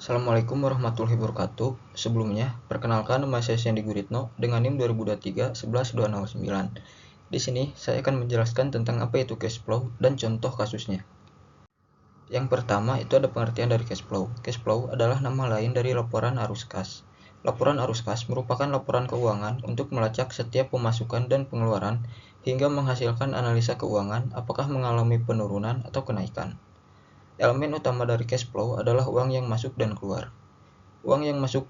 Assalamualaikum warahmatullahi wabarakatuh. Sebelumnya, perkenalkan nama saya Sandy Guritno dengan NIM 2023 11209. Di sini, saya akan menjelaskan tentang apa itu cash flow dan contoh kasusnya. Yang pertama, itu ada pengertian dari cash flow. Cash flow adalah nama lain dari laporan arus kas. Laporan arus kas merupakan laporan keuangan untuk melacak setiap pemasukan dan pengeluaran hingga menghasilkan analisa keuangan apakah mengalami penurunan atau kenaikan. Elemen utama dari cash flow adalah uang yang masuk dan keluar. Uang yang masuk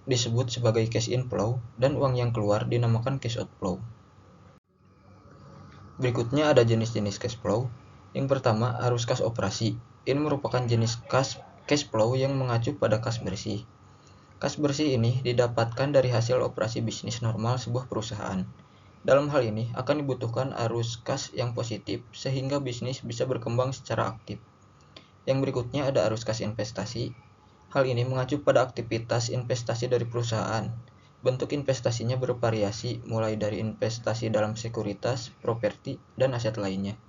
disebut sebagai cash inflow dan uang yang keluar dinamakan cash outflow. Berikutnya ada jenis-jenis cash flow. Yang pertama, arus kas operasi. Ini merupakan jenis cash flow yang mengacu pada kas bersih. Kas bersih ini didapatkan dari hasil operasi bisnis normal sebuah perusahaan. Dalam hal ini akan dibutuhkan arus kas yang positif sehingga bisnis bisa berkembang secara aktif. Yang berikutnya ada arus kas investasi. Hal ini mengacu pada aktivitas investasi dari perusahaan. Bentuk investasinya bervariasi mulai dari investasi dalam sekuritas, properti, dan aset lainnya.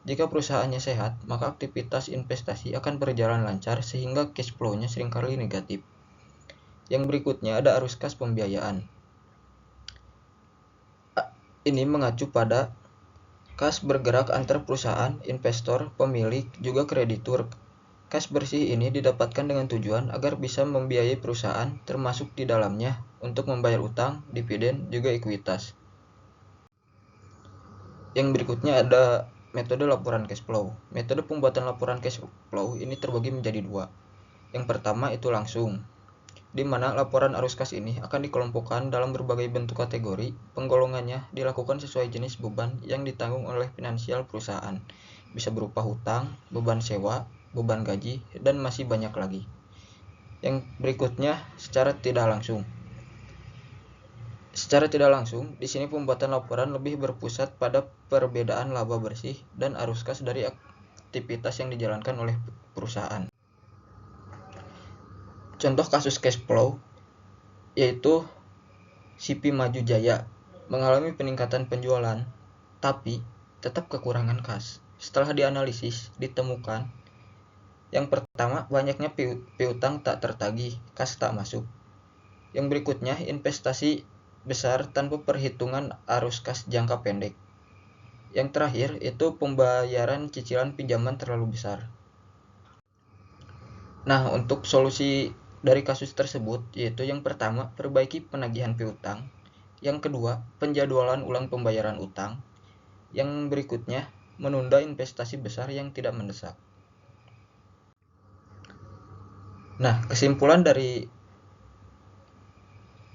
Jika perusahaannya sehat, maka aktivitas investasi akan berjalan lancar sehingga cash flow-nya seringkali negatif. Yang berikutnya ada arus kas pembiayaan. Ini mengacu pada kas bergerak antar perusahaan, investor, pemilik, juga kreditur. Kas bersih ini didapatkan dengan tujuan agar bisa membiayai perusahaan, termasuk di dalamnya untuk membayar utang, dividen, juga ekuitas. Yang berikutnya ada metode laporan cash flow. Metode pembuatan laporan cash flow ini terbagi menjadi dua. Yang pertama itu langsung, di mana laporan arus kas ini akan dikelompokkan dalam berbagai bentuk kategori. Penggolongannya dilakukan sesuai jenis beban yang ditanggung oleh finansial perusahaan. Bisa berupa hutang, beban sewa, beban gaji, dan masih banyak lagi. Yang berikutnya secara tidak langsung. Secara tidak langsung, di sini pembuatan laporan lebih berpusat pada perbedaan laba bersih dan arus kas dari aktivitas yang dijalankan oleh perusahaan. Contoh kasus cash flow yaitu CP Maju Jaya mengalami peningkatan penjualan, tapi tetap kekurangan kas. Setelah dianalisis, ditemukan yang pertama, banyaknya piutang tak tertagih, kas tak masuk. Yang berikutnya, investasi besar tanpa perhitungan arus kas jangka pendek. Yang terakhir, itu pembayaran cicilan pinjaman terlalu besar. Nah, untuk solusi dari kasus tersebut, yaitu yang pertama, perbaiki penagihan piutang. Yang kedua, penjadwalan ulang pembayaran utang. Yang berikutnya, menunda investasi besar yang tidak mendesak. Nah, kesimpulan dari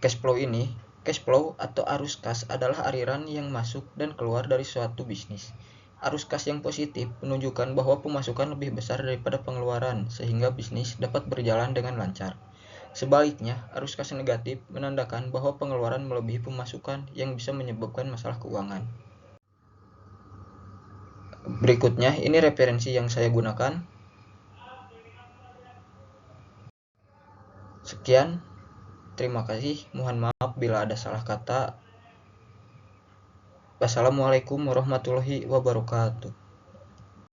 cash flow ini, cash flow atau arus kas adalah aliran yang masuk dan keluar dari suatu bisnis. Arus kas yang positif menunjukkan bahwa pemasukan lebih besar daripada pengeluaran sehingga bisnis dapat berjalan dengan lancar. Sebaliknya, arus kas negatif menandakan bahwa pengeluaran melebihi pemasukan yang bisa menyebabkan masalah keuangan. Berikutnya, ini referensi yang saya gunakan. Sekian, terima kasih. Mohon maaf bila ada salah kata. Wassalamualaikum warahmatullahi wabarakatuh.